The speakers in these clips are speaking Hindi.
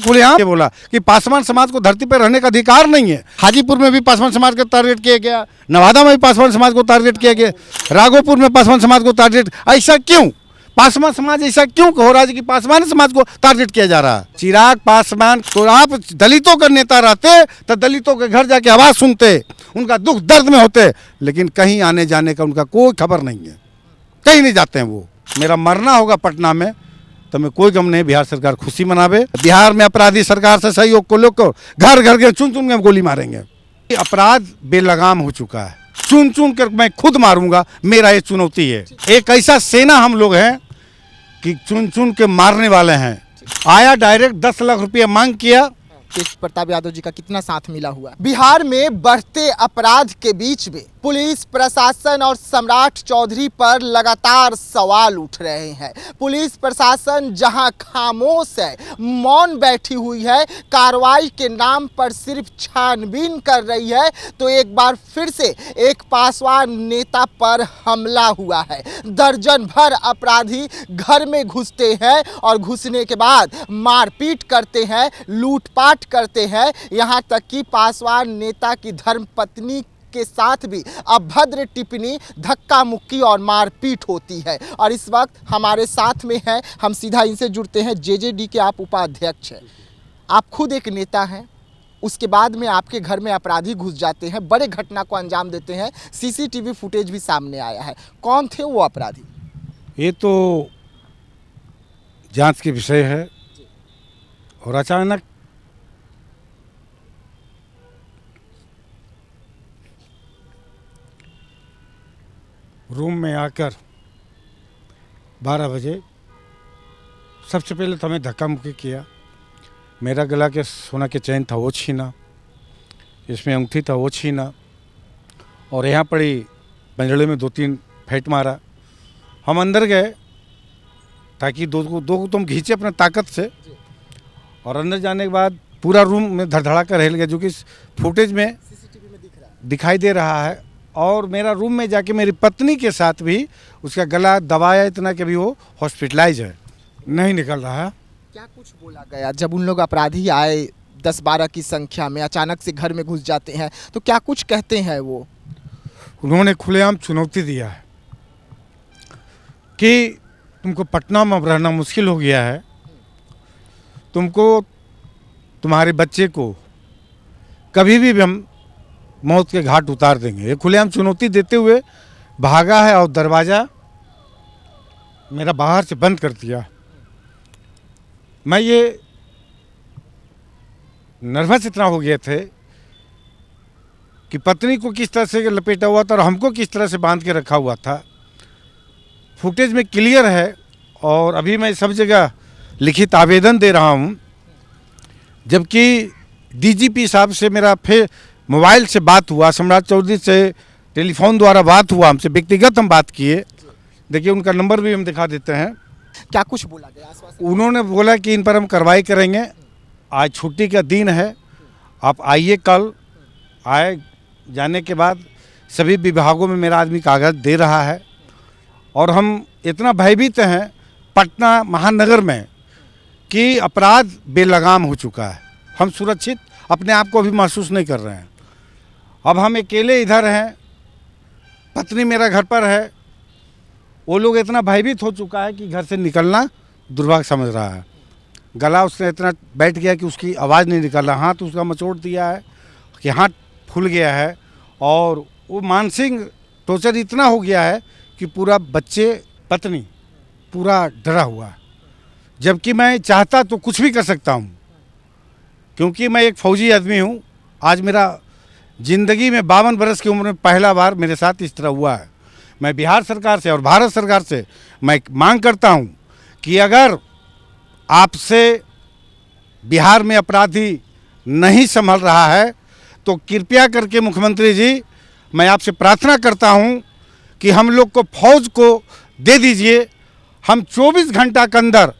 खुलेआम ये बोला कि पासवान समाज को धरती पर रहने का अधिकार नहीं है। हाजीपुर में भी पासवान समाज को टारगेट किया गया, नवादा में भी पासवान समाज को टारगेट किया गया, राघोपुर में पासवान समाज को टारगेट। ऐसा क्यों? पासवान समाज ऐसा क्यों हो रहा है कि पासवान समाज को टारगेट किया जा रहा है? चिराग पासवान तो आप दलितों का नेता रहते तो दलितों के घर जाके आवाज़ सुनते, उनका दुख दर्द में होते, लेकिन कहीं आने जाने का उनका कोई खबर नहीं है, कहीं नहीं जाते हैं वो। मेरा मरना होगा पटना में तो मैं कोई गम नहीं, बिहार सरकार खुशी मनावे। बिहार में अपराधी सरकार से सहयोग को लेकर घर घर के चुन चुन के गोली मारेंगे। अपराध बेलगाम हो चुका है, चुन चुन कर मैं खुद मारूंगा, मेरा ये चुनौती है। एक ऐसा सेना हम लोग हैं कि चुन चुन के मारने वाले हैं। आया डायरेक्ट 10 लाख रुपया मांग किया। तेज प्रताप यादव जी का कितना साथ मिला हुआ है? बिहार में बढ़ते अपराध के बीच में पुलिस प्रशासन और सम्राट चौधरी पर लगातार सवाल उठ रहे हैं। पुलिस प्रशासन जहां खामोश है, मौन बैठी हुई है, कार्रवाई के नाम पर सिर्फ छानबीन कर रही है, तो एक बार फिर से एक पासवान नेता पर हमला हुआ है। दर्जन भर अपराधी घर में घुसते हैं और घुसने के बाद मारपीट करते हैं, लूटपाट करते हैं। यहां तक कि पासवान नेता की धर्मपत्नी के साथ भी अभद्र टिप्पणी, धक्का मुक्की और मारपीट होती है। और इस वक्त हमारे साथ में है, हम सीधा इनसे जुड़ते हैं। जेजेडी के आप उपाध्यक्ष हैं, आप खुद एक नेता हैं, उसके बाद में आपके घर में अपराधी घुस जाते हैं, बड़े घटना को अंजाम देते हैं, सीसीटीवी फुटेज भी सामने आया है। कौन थे वो अपराधी? ये तो जांच के विषय है। और अचानक रूम में आकर 12 बजे सबसे पहले तो हमें धक्का मुक्की किया। मेरा गला के सोना के चैन था वो छीना, इसमें अंगूठी था वो छीना, और यहाँ पड़ी पंजड़े में 2-3 फेंट मारा। हम अंदर गए ताकि दो को तुम खींचे अपने ताकत से, और अंदर जाने के बाद पूरा रूम में धड़धड़ा कर हिल गया, जो कि फुटेज में दिखाई दे रहा है। और मेरा रूम में जाके मेरी पत्नी के साथ भी उसका गला दबाया इतना कि अभी वो हॉस्पिटलाइज है, नहीं निकल रहा है। क्या कुछ बोला गया जब उन लोग अपराधी आए 10-12 की संख्या में, अचानक से घर में घुस जाते हैं, तो क्या कुछ कहते हैं वो? उन्होंने खुलेआम चुनौती दिया है कि तुमको पटना में रहना मुश्किल हो गया है, तुमको तुम्हारे बच्चे को कभी भी हम मौत के घाट उतार देंगे। ये खुलेआम चुनौती देते हुए भागा है और दरवाज़ा मेरा बाहर से बंद कर दिया। मैं ये नर्वस इतना हो गए थे कि पत्नी को किस तरह से लपेटा हुआ था और हमको किस तरह से बांध के रखा हुआ था। फुटेज में क्लियर है, और अभी मैं सब जगह लिखित आवेदन दे रहा हूँ। जबकि डीजीपी साहब से मेरा फिर मोबाइल से बात हुआ, सम्राट चौधरी से टेलीफोन द्वारा बात हुआ, हमसे व्यक्तिगत हम बात किए। देखिए उनका नंबर भी हम दिखा देते हैं। क्या कुछ बोला गया? उन्होंने बोला कि इन पर हम कार्रवाई करेंगे। आज छुट्टी का दिन है, आप आइए। कल आए जाने के बाद सभी विभागों में मेरा आदमी कागज दे रहा है, और हम इतना भयभीत हैं पटना महानगर में कि अपराध बेलगाम हो चुका है। हम सुरक्षित अपने आप को भी महसूस नहीं कर रहे हैं। अब हम अकेले इधर हैं, पत्नी मेरा घर पर है, वो लोग इतना भयभीत हो चुका है कि घर से निकलना दुर्भाग्य समझ रहा है। गला उसने इतना बैठ गया कि उसकी आवाज़ नहीं निकल रहा, हाथ उसका मचोड़ दिया है कि हाथ फूल गया है, और वो मानसिक टॉर्चर इतना हो गया है कि पूरा बच्चे पत्नी पूरा डरा हुआ है। जबकि मैं चाहता तो कुछ भी कर सकता हूँ, क्योंकि मैं एक फौजी आदमी हूँ। आज मेरा ज़िंदगी में 52 बरस की उम्र में पहला बार मेरे साथ इस तरह हुआ है। मैं बिहार सरकार से और भारत सरकार से मैं मांग करता हूँ कि अगर आपसे बिहार में अपराधी नहीं संभल रहा है तो कृपया करके मुख्यमंत्री जी, मैं आपसे प्रार्थना करता हूँ कि हम लोग को फौज को दे दीजिए। हम 24 घंटा के अंदर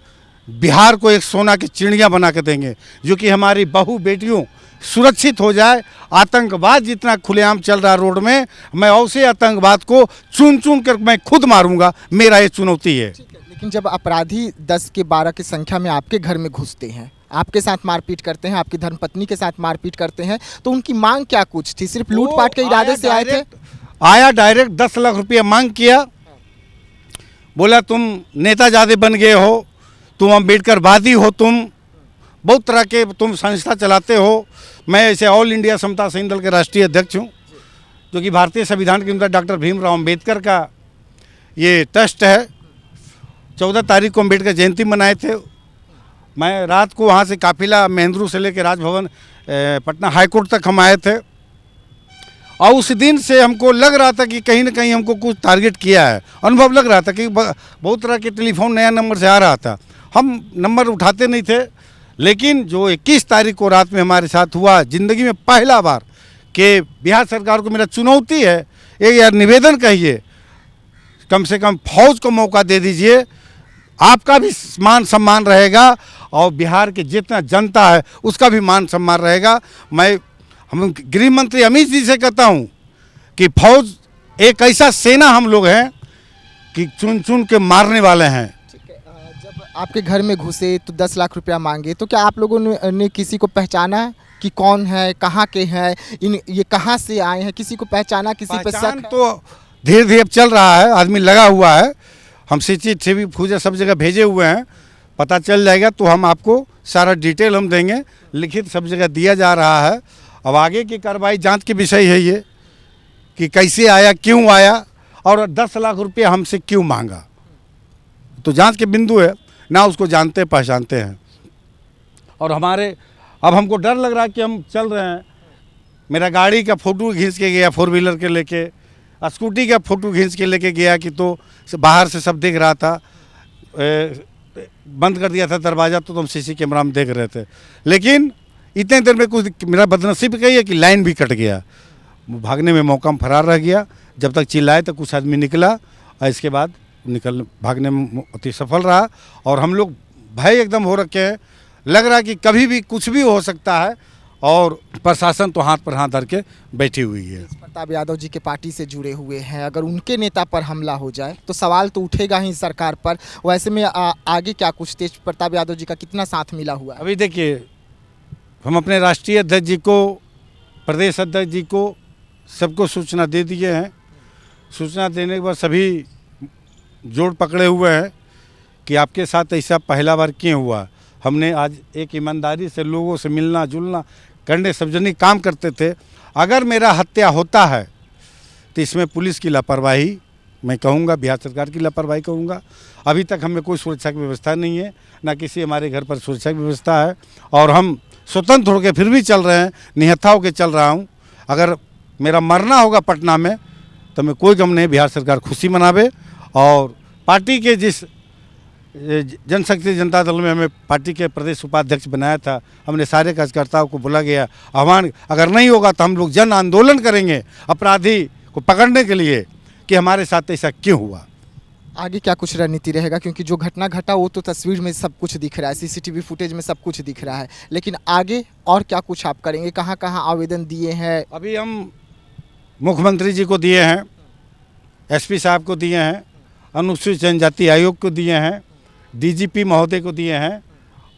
बिहार को एक सोना की चिड़िया बना के देंगे, जो कि हमारी बहू बेटियों सुरक्षित हो जाए। आतंकवाद जितना खुलेआम चल रहा रोड में, मैं ऐसे आतंकवाद को चुन चुन कर मैं खुद मारूंगा, मेरा ये चुनौती है। लेकिन जब अपराधी 10 के 12 की संख्या में आपके घर में घुसते हैं, आपके साथ मारपीट करते हैं, आपकी धर्मपत्नी के साथ मारपीट करते हैं, तो उनकी मांग क्या कुछ थी? सिर्फ लूटपाट के इरादे से आए थे? आया डायरेक्ट 10 लाख रुपया मांग किया, बोला तुम नेता ज़्यादा बन गए हो, तुम अम्बेडकरवादी हो, तुम बहुत तरह के तुम संस्था चलाते हो। मैं ऐसे ऑल इंडिया समता सैनिक दल के राष्ट्रीय अध्यक्ष हूँ, जो कि भारतीय संविधान के अंदर डॉक्टर भीमराव अम्बेडकर का ये ट्रस्ट है। 14 तारीख को अम्बेडकर जयंती मनाए थे। मैं रात को वहाँ से काफिला महेंद्रू से लेकर राजभवन पटना हाईकोर्ट तक हम आए थे, और उस दिन से हमको लग रहा था कि कहीं ना कहीं हमको कुछ टारगेट किया है। अनुभव लग रहा था कि बहुत तरह के टेलीफोन नया नंबर से आ रहा था, हम नंबर उठाते नहीं थे। लेकिन जो 21 तारीख को रात में हमारे साथ हुआ, ज़िंदगी में पहला बार कि बिहार सरकार को मेरा चुनौती है, एक यार निवेदन कहिए, कम से कम फौज को मौका दे दीजिए, आपका भी मान सम्मान रहेगा और बिहार के जितना जनता है उसका भी मान सम्मान रहेगा। मैं हम गृह मंत्री अमित जी से कहता हूं कि फौज एक ऐसा सेना हम लोग हैं कि चुन चुन के मारने वाले हैं। जब आपके घर में घुसे तो 10 लाख रुपया मांगे, तो क्या आप लोगों ने किसी को पहचाना कि कौन है, कहाँ के हैं, ये कहाँ से आए हैं? किसी को पहचाना, किसी पे शक है? तो धीरे धीरे अब चल रहा है, आदमी लगा हुआ है, हम CCTV फूजा सब जगह भेजे हुए हैं, पता चल जाएगा तो हम आपको सारा डिटेल हम देंगे, लिखित सब जगह दिया जा रहा है। अब आगे की कार्रवाई जांच के विषय है ये कि कैसे आया, क्यों आया और 10 लाख रुपया हमसे क्यों मांगा, तो जांच के बिंदु है ना, उसको जानते पहचानते हैं। और हमारे अब हमको डर लग रहा है कि हम चल रहे हैं, मेरा गाड़ी का फ़ोटो खींच के गया, 4 व्हीलर के लेके, स्कूटी का फ़ोटो खींच के लेके गया कि तो बाहर से सब देख रहा था, बंद कर दिया था दरवाज़ा तो हम CC कैमरा में देख रहे थे। लेकिन इतने देर में कुछ मेरा बदनसीब कही है कि लाइन भी कट गया, भागने में मौका में फरार रह गया। जब तक चिल्लाए तो कुछ आदमी निकला और इसके बाद भागने में अति सफल रहा। और हम लोग भय एकदम हो रखे हैं, लग रहा है कि कभी भी कुछ भी हो सकता है, और प्रशासन तो हाथ पर हाथ धर के बैठी हुई है। प्रताप यादव जी के पार्टी से जुड़े हुए हैं, अगर उनके नेता पर हमला हो जाए तो सवाल तो उठेगा ही सरकार पर। वैसे में आगे क्या कुछ तेज प्रताप यादव जी का कितना साथ मिला हुआ है? अभी देखिए, हम अपने राष्ट्रीय अध्यक्ष जी को, प्रदेश अध्यक्ष जी को, सबको सूचना दे दिए हैं। सूचना देने के बाद सभी जोड़ पकड़े हुए हैं कि आपके साथ ऐसा पहला बार क्यों हुआ। हमने आज एक ईमानदारी से लोगों से मिलना जुलना करने, सार्वजनिक काम करते थे। अगर मेरा हत्या होता है तो इसमें पुलिस की लापरवाही मैं कहूँगा, बिहार सरकार की लापरवाही कहूँगा। अभी तक हमें कोई सुरक्षा की व्यवस्था नहीं है, ना किसी हमारे घर पर सुरक्षा की व्यवस्था है, और हम स्वतंत्र होकर फिर भी चल रहे हैं, निहत्था होकर चल रहा हूँ। अगर मेरा मरना होगा पटना में तो मैं कोई गम नहीं, बिहार सरकार खुशी मनावे। और पार्टी के जिस जनशक्ति जनता दल में हमें पार्टी के प्रदेश उपाध्यक्ष बनाया था, हमने सारे कार्यकर्ताओं को बोला गया, आह्वान अगर नहीं होगा तो हम लोग जन आंदोलन करेंगे अपराधी को पकड़ने के लिए कि हमारे साथ ऐसा क्यों हुआ। आगे क्या कुछ रणनीति रहेगा? क्योंकि जो घटना घटा वो तो तस्वीर में सब कुछ दिख रहा है, CCTV फुटेज में सब कुछ दिख रहा है, लेकिन आगे और क्या कुछ आप करेंगे? कहाँ कहाँ आवेदन दिए हैं? अभी हम मुख्यमंत्री जी को दिए हैं, SP साहब को दिए हैं, अनुसूचित जनजाति आयोग को दिए हैं, DGP महोदय को दिए हैं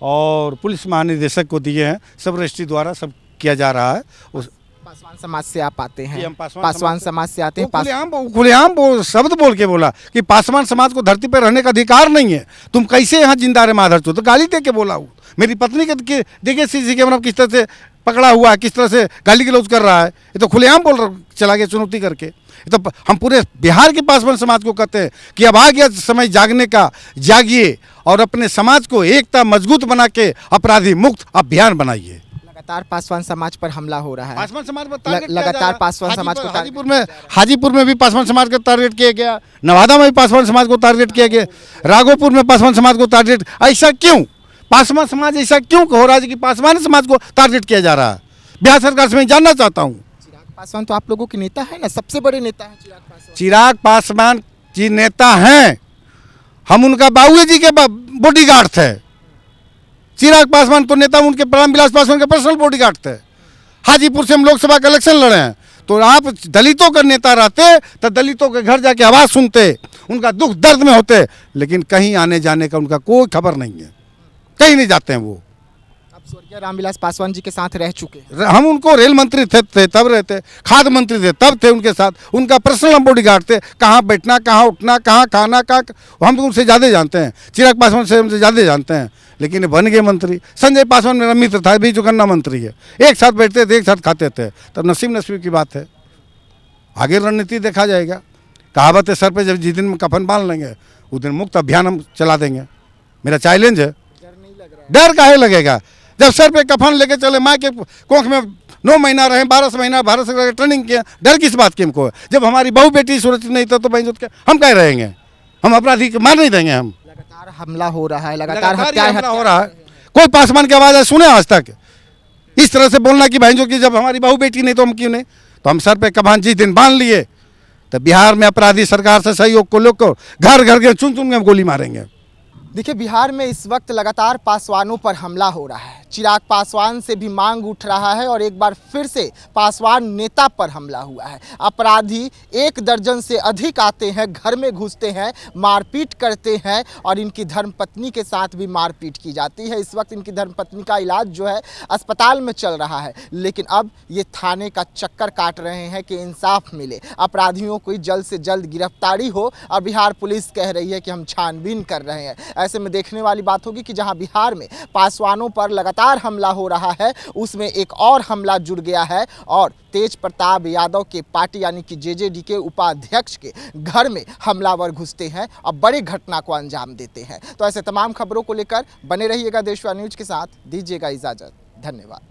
और पुलिस महानिदेशक को दिए हैं। सब रजिस्ट्री द्वारा सब किया जा रहा है। पासवान समाज से आप आते हैं? हम पासवान समाज से आते हैं। खुलेआम वो शब्द बोल के बोला कि पासवान समाज को धरती पर रहने का अधिकार नहीं है, तुम कैसे यहाँ जिंदा रहे माधर चो, तो गाली दे के बोला हूँ। मेरी पत्नी के देखिए CC कैमरा किस तरह से पकड़ा हुआ है, किस तरह से गाली गलौज कर रहा है, ये तो खुलेआम बोल रहा चला गया चुनौती करके। ये तो हम पूरे बिहार के पासवान समाज को कहते हैं कि अब आ गया समय जागने का, जागिए और अपने समाज को एकता मजबूत बना के अपराधी मुक्त अभियान बनाइए। लगातार पासवान समाज पर हमला हो रहा है, पासवान समाज पर लगातार पासवान समाज को हाजीपुर में भी पासवान समाज को टारगेट किया गया, नवादा में भी पासवान समाज को टारगेट किया गया, राघोपुर में पासवान समाज को टारगेट। ऐसा क्यों? पासवान समाज ऐसा क्यों हो रहा है कि पासवान समाज को टारगेट किया जा रहा है? बिहार सरकार से मैं जानना चाहता हूँ। चिराग पासवान तो आप लोगों के नेता है ना, सबसे बड़े नेता है चिराग पासवान जी नेता हैं, हम उनका बाबू जी के बॉडीगार्ड थे। चिराग पासवान तो नेता उनके रामविलास पासवान के पर्सनल बॉडीगार्ड थे। हाजीपुर से हम लोकसभा का इलेक्शन लड़े हैं तो आप दलितों का नेता रहते तो दलितों के घर जाके आवाज़ सुनते, उनका दुख दर्द में होते, लेकिन कहीं आने जाने का उनका कोई खबर नहीं है, कहीं नहीं जाते हैं वो। अब स्वर्गीय रामविलास पासवान जी के साथ रह चुके हैं। हम उनको रेल मंत्री थे तब रहते, खाद्य मंत्री थे तब थे उनके साथ, उनका पर्सनल बॉडीगार्ड थे, कहाँ बैठना, कहाँ उठना, कहाँ खाना, कहाँ, हम तो उनसे ज़्यादा जानते हैं। चिराग पासवान से हमसे ज़्यादा जानते हैं, लेकिन बन गए मंत्री। संजय पासवान मेरा मित्र था, भी जो गन्ना मंत्री है, एक साथ बैठते थे, एक साथ खाते थे, तब नसीब की बात है। आगे रणनीति देखा जाएगा। कहावत है सर पे जब जिस दिन में कफन बांध लेंगे उस दिन मुक्त अभियान हम चला देंगे। मेरा चैलेंज है। डर काहे लगेगा जब सर पे कफन लेके चले, माँ के कोख में 9 महीना रहे, 12 महीना भारत सरकार ट्रेनिंग किया, डर किस बात की हमको? जब हमारी बहू बेटी सुरक्षित नहीं था तो हम क्या रहेंगे? हम अपराधी मार नहीं देंगे। हम लगातार हमला हो रहा है, लगातार हत्या हो रहा है। कोई पासवान की आवाज़ सुने आज तक? इस तरह से बोलना कि भाई की जब हमारी बहू बेटी नहीं तो हम क्यों नहीं? तो हम सर पे कफन जिस दिन बांध लिए तो बिहार में अपराधी सरकार से सहयोग को लेकर घर घर के चुन चुन के हम गोली मारेंगे। देखिए, बिहार में इस वक्त लगातार पासवानों पर हमला हो रहा है। चिराग पासवान से भी मांग उठ रहा है और एक बार फिर से पासवान नेता पर हमला हुआ है। अपराधी 1 दर्जन से अधिक आते हैं, घर में घुसते हैं, मारपीट करते हैं और इनकी धर्मपत्नी के साथ भी मारपीट की जाती है। इस वक्त इनकी धर्मपत्नी का इलाज जो है अस्पताल में चल रहा है, लेकिन अब ये थाने का चक्कर काट रहे हैं कि इंसाफ मिले, अपराधियों को जल्द से जल्द गिरफ्तारी हो। और बिहार पुलिस कह रही है कि हम छानबीन कर रहे हैं। ऐसे में देखने वाली बात होगी कि जहां बिहार में पासवानों पर लगातार हमला हो रहा है, उसमें एक और हमला जुड़ गया है और तेज प्रताप यादव के पार्टी यानी कि जेजेडी के उपाध्यक्ष के घर में हमलावर घुसते हैं और बड़ी घटना को अंजाम देते हैं। तो ऐसे तमाम खबरों को लेकर बने रहिएगा देशवा न्यूज के साथ। दीजिएगा इजाजत। धन्यवाद।